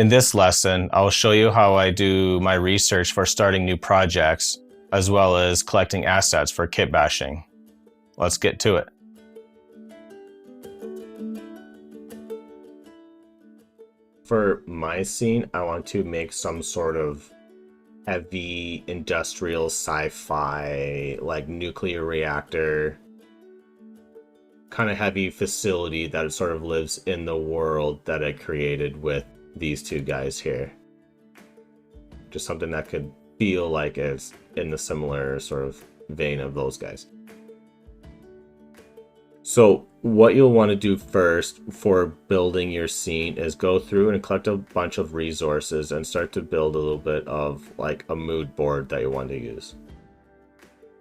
In this lesson, I will show you how I do my research for starting new projects, as well as collecting assets for kit bashing. Let's get to it. For my scene, I want to make some sort of heavy industrial sci-fi, like nuclear reactor, kind of heavy facility that sort of lives in the world that I created with these two guys here. Just something that could feel like it's in the similar sort of vein of those guys. So what you'll want to do first for building your scene is go through and collect a bunch of resources and start to build a little bit of like a mood board that you want to use.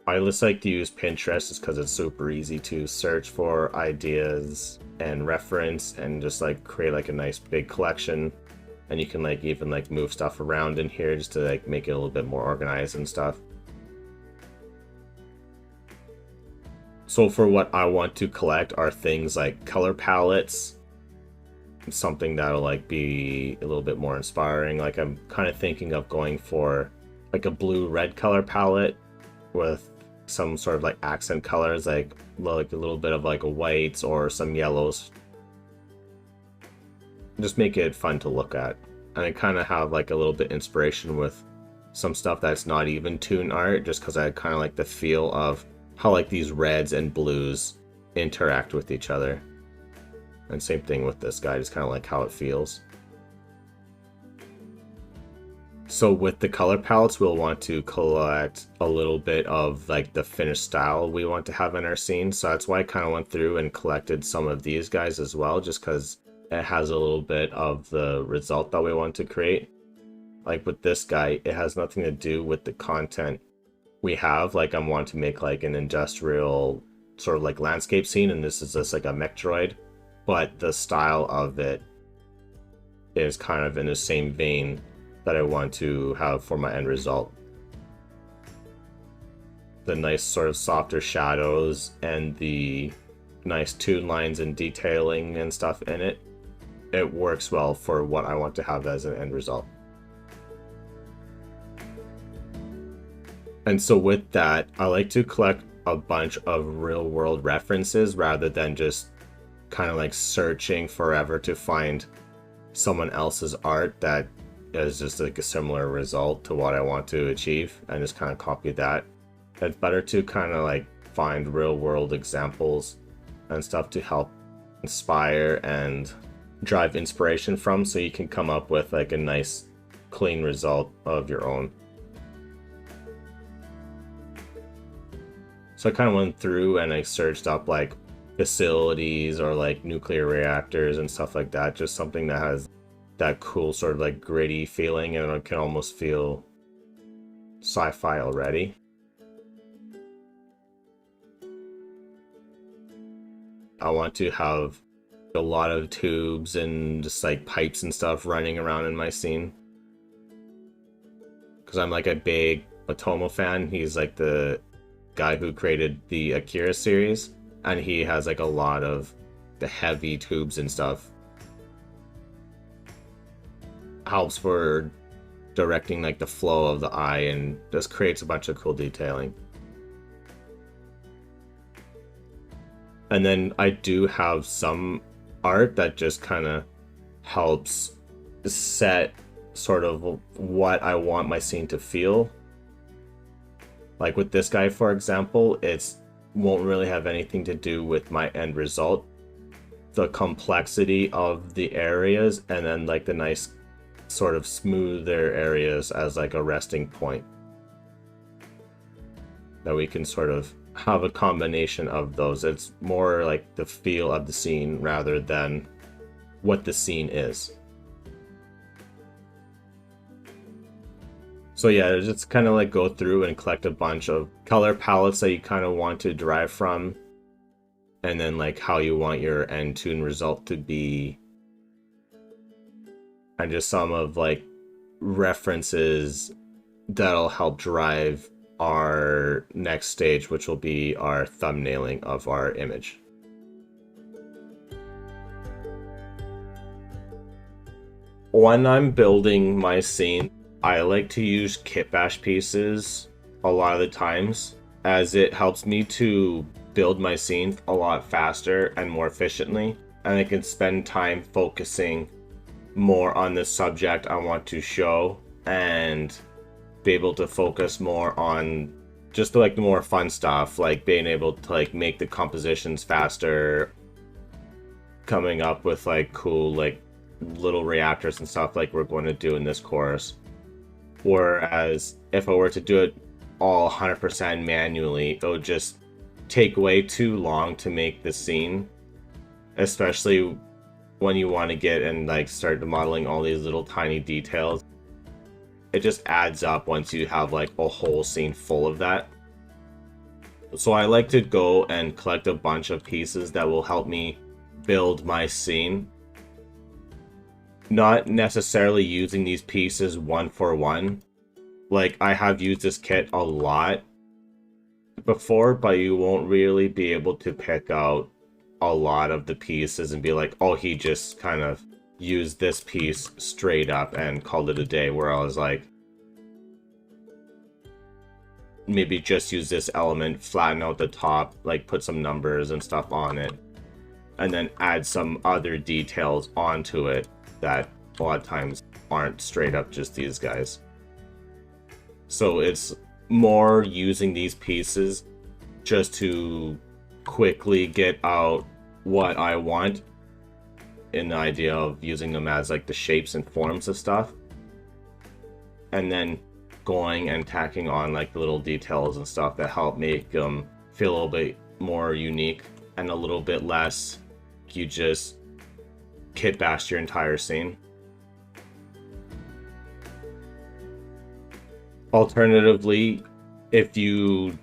I just like to use Pinterest just because it's super easy to search for ideas and reference and just like create like a nice big collection. And you can like even like move stuff around in here just to like make it a little bit more organized and stuff. So for what I want to collect are things like color palettes, something that'll like be a little bit more inspiring. Like I'm kind of thinking of going for like a blue-red color palette with some sort of like accent colors, like a little bit of like whites or some yellows. Just make it fun to look at. And I kind of have like a little bit inspiration with some stuff that's not even toon art, just because I kind of like the feel of how like these reds and blues interact with each other. And same thing with this guy, just kind of like how it feels. So with the color palettes, we'll want to collect a little bit of like the finished style we want to have in our scene. So that's why I kind of went through and collected some of these guys as well, just because it has a little bit of the result that we want to create. Like with this guy, it has nothing to do with the content we have. Like I want to make like an industrial sort of like landscape scene, and this is just like a mech droid, but the style of it is kind of in the same vein that I want to have for my end result. The nice sort of softer shadows and the nice toon lines and detailing and stuff in it, it works well for what I want to have as an end result. And so with that, I like to collect a bunch of real world references rather than just kind of like searching forever to find someone else's art that is just like a similar result to what I want to achieve and just kind of copy that. It's better to kind of like find real world examples and stuff to help inspire and drive inspiration from, so you can come up with like a nice clean result of your own. So I kind of went through and I searched up like facilities or like nuclear reactors and stuff like that, just something that has that cool sort of like gritty feeling, and it can almost feel sci-fi already. I want to have a lot of tubes and just like pipes and stuff running around in my scene, because I'm like a big Otomo fan. He's like the guy who created the Akira series, and he has like a lot of the heavy tubes and stuff. Helps for directing like the flow of the eye and just creates a bunch of cool detailing. And then I do have some art that just kind of helps set sort of what I want my scene to feel. Like with this guy, for example, it won't really have anything to do with my end result. The complexity of the areas and then like the nice sort of smoother areas as like a resting point, that we can sort of have a combination of those. It's more like the feel of the scene rather than what the scene is. So yeah, just kind of like go through and collect a bunch of color palettes that you kind of want to derive from, and then like how you want your end toon result to be, and just some of like references that'll help drive our next stage, which will be our thumbnailing of our image. When I'm building my scene, I like to use kitbash pieces a lot of the times, as it helps me to build my scene a lot faster and more efficiently, and I can spend time focusing more on the subject I want to show and be able to focus more on just like the more fun stuff, like being able to like make the compositions faster, coming up with like cool like little reactors and stuff like we're going to do in this course. Whereas if I were to do it all 100% manually, it would just take way too long to make the scene, especially when you want to get and like start modeling all these little tiny details. It just adds up once you have like a whole scene full of that. So I like to go and collect a bunch of pieces that will help me build my scene. Not necessarily using these pieces one for one. Like, I have used this kit a lot before, but you won't really be able to pick out a lot of the pieces and be like, oh, he just kind of used this piece straight up and called it a day, where I was like, maybe just use this element, flatten out the top, like put some numbers and stuff on it, and then add some other details onto it that a lot of times aren't straight up just these guys. So it's more using these pieces just to quickly get out what I want, in the idea of using them as like the shapes and forms of stuff, and then going and tacking on like the little details and stuff that help make them feel a little bit more unique and a little bit less you just kitbash your entire scene. Alternatively, if you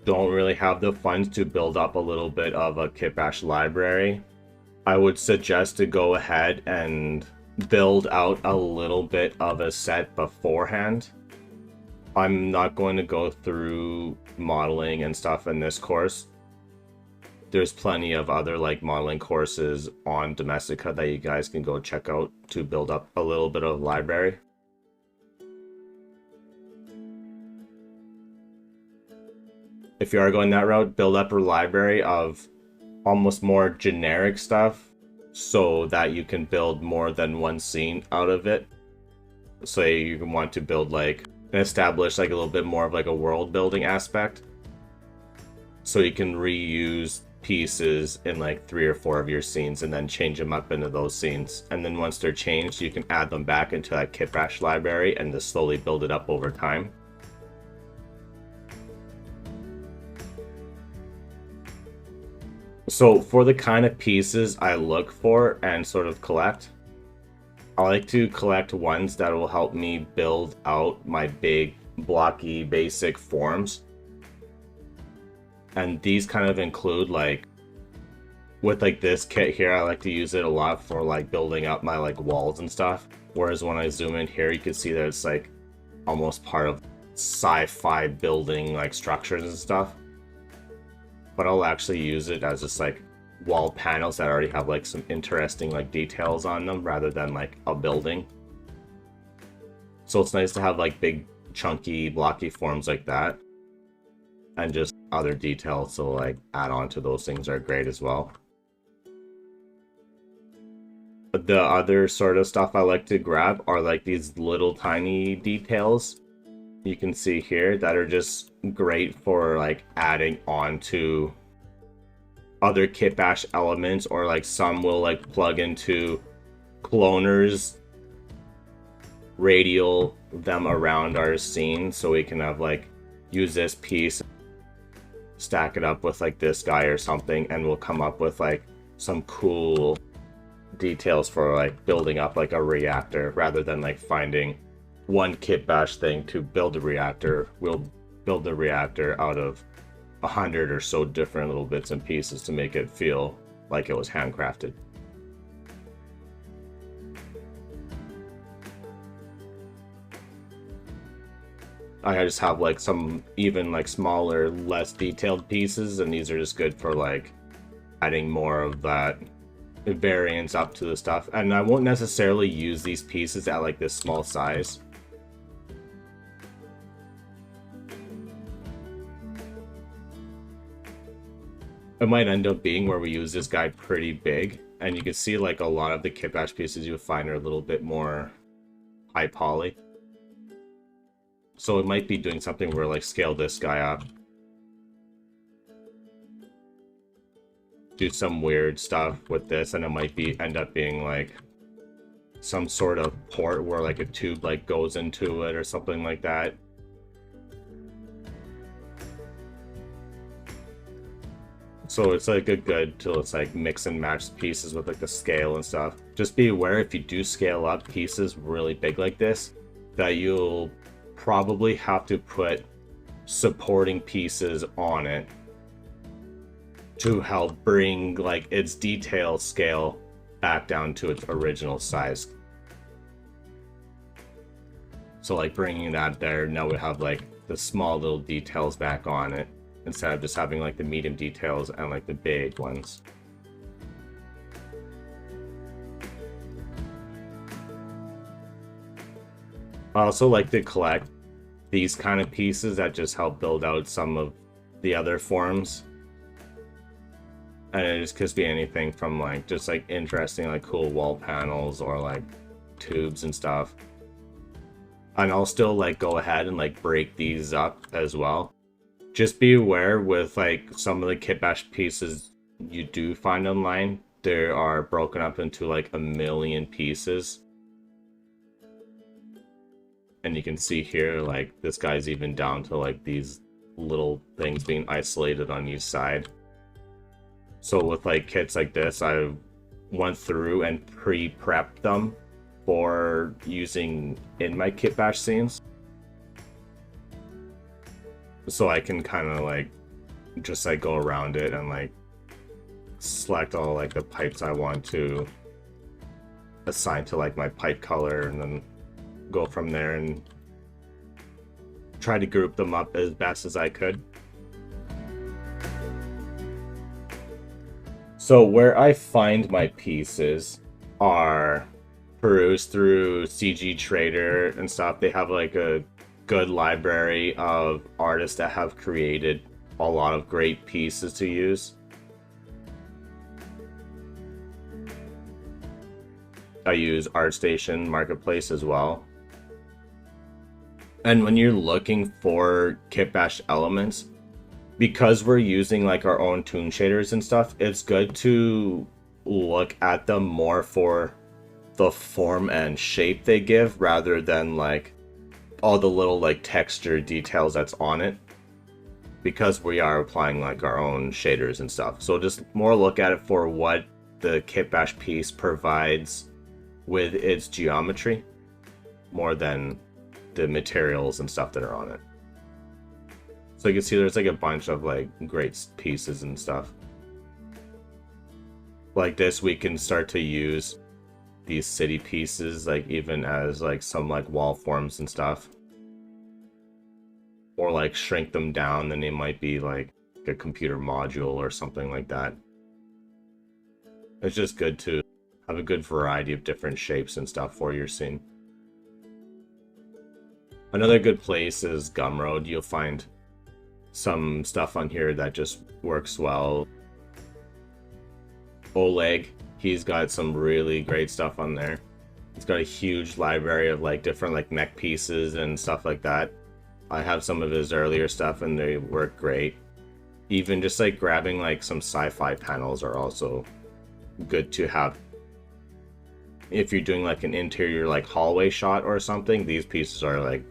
don't really have the funds to build up a little bit of a kitbash library, I would suggest to go ahead and build out a little bit of a set beforehand. I'm not going to go through modeling and stuff in this course. There's plenty of other like modeling courses on Domestika that you guys can go check out to build up a little bit of library. If you are going that route, build up a library of almost more generic stuff so that you can build more than one scene out of it. Say you want to build like and establish like a little bit more of like a world building aspect, so you can reuse pieces in like 3 or 4 of your scenes and then change them up into those scenes, and then once they're changed you can add them back into that kitbash library and just slowly build it up over time. So for the kind of pieces I look for and sort of collect, I like to collect ones that will help me build out my big blocky basic forms. And these kind of include like, with like this kit here, I like to use it a lot for like building up my like walls and stuff. Whereas when I zoom in here, you can see that it's like almost part of sci-fi building like structures and stuff. But I'll actually use it as just like wall panels that already have like some interesting like details on them rather than like a building. So it's nice to have like big chunky blocky forms like that, and just other details to like add on to those things are great as well. But the other sort of stuff I like to grab are like these little tiny details you can see here that are just great for like adding on to other kitbash elements, or like some will like plug into cloners, radial them around our scene, so we can have like use this piece, stack it up with like this guy or something, and we'll come up with like some cool details for like building up like a reactor, rather than like finding one kitbash thing to build a reactor. We'll build the reactor out of 100 or so different little bits and pieces to make it feel like it was handcrafted. I just have like some even like smaller, less detailed pieces, and these are just good for like adding more of that variants up to the stuff. And I won't necessarily use these pieces at like this small size. It might end up being where we use this guy pretty big, and you can see like a lot of the kit bash pieces you'll find are a little bit more high poly. So it might be doing something where like scale this guy up, do some weird stuff with this, and it might be end up being like some sort of port where like a tube like goes into it or something like that. So it's like a good to let's like mix and match pieces with like the scale and stuff. Just be aware if you do scale up pieces really big like this, that you'll probably have to put supporting pieces on it to help bring like its detail scale back down to its original size. So like bringing that there, now we have like the small little details back on it, instead of just having like the medium details and like the big ones. I also like to collect these kind of pieces that just help build out some of the other forms. And it just could be anything from like just like interesting like cool wall panels or like tubes and stuff. And I'll still like go ahead and like break these up as well. Just be aware with like some of the kit bash pieces you do find online, they are broken up into like a million pieces. And you can see here like this guy's even down to like these little things being isolated on each side. So with like kits like this, I went through and pre-prepped them for using in my kit bash scenes. So I can kind of like just like go around it and like select all like the pipes I want to assign to like my pipe color, and then go from there and try to group them up as best as I could. So where I find my pieces are perused through CG Trader and stuff. They have like a good library of artists that have created a lot of great pieces to use. I use ArtStation Marketplace as well. And when you're looking for kit bash elements, because we're using like our own toon shaders and stuff, it's good to look at them more for the form and shape they give rather than like all the little like texture details that's on it, because we are applying like our own shaders and stuff. So just more look at it for what the kit bash piece provides with its geometry more than the materials and stuff that are on it. So you can see there's like a bunch of like great pieces and stuff. Like this, we can start to use these city pieces like even as like some like wall forms and stuff. Or like shrink them down, then they might be like a computer module or something like that. It's just good to have a good variety of different shapes and stuff for your scene. Another good place is Gumroad. You'll find some stuff on here that just works well. Oleg, he's got some really great stuff on there. He's got a huge library of like different like mech pieces and stuff like that. I have some of his earlier stuff and they work great. Even just like grabbing like some sci-fi panels are also good to have. If you're doing like an interior like hallway shot or something, these pieces are like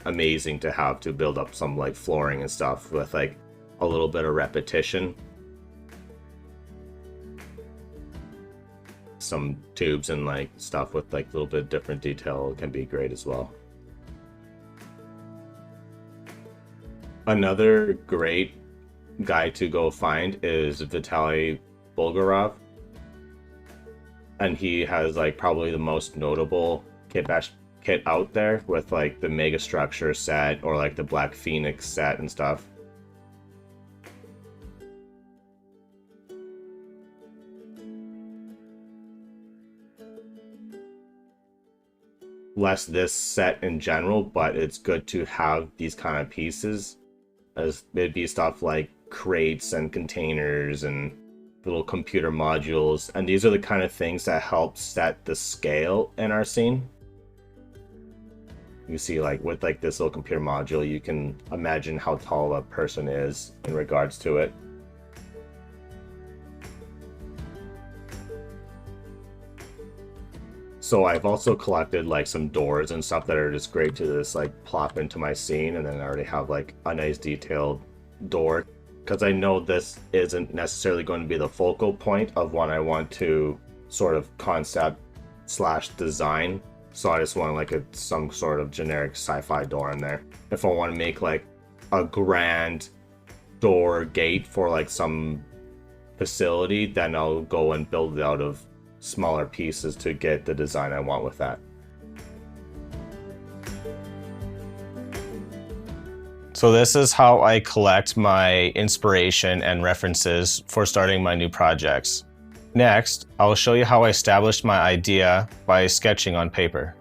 amazing to have to build up some like flooring and stuff with like a little bit of repetition. Some tubes and like stuff with like a little bit different detail can be great as well. Another great guy to go find is Vitaly Bulgarov. And he has like probably the most notable kit bash kit out there with like the Mega Structure set or like the Black Phoenix set and stuff. less this set in general, but it's good to have these kind of pieces, as it'd be stuff like crates and containers and little computer modules, and these are the kind of things that help set the scale in our scene. You see, like with like this little computer module, you can imagine how tall a person is in regards to it. So I've also collected like some doors and stuff that are just great to just like plop into my scene, and then I already have like a nice detailed door, because I know this isn't necessarily going to be the focal point of what I want to sort of concept / design. So I just want like some sort of generic sci-fi door in there. If I want to make like a grand door gate for like some facility, then I'll go and build it out of smaller pieces to get the design I want with that. So this is how I collect my inspiration and references for starting my new projects. Next, I'll show you how I established my idea by sketching on paper.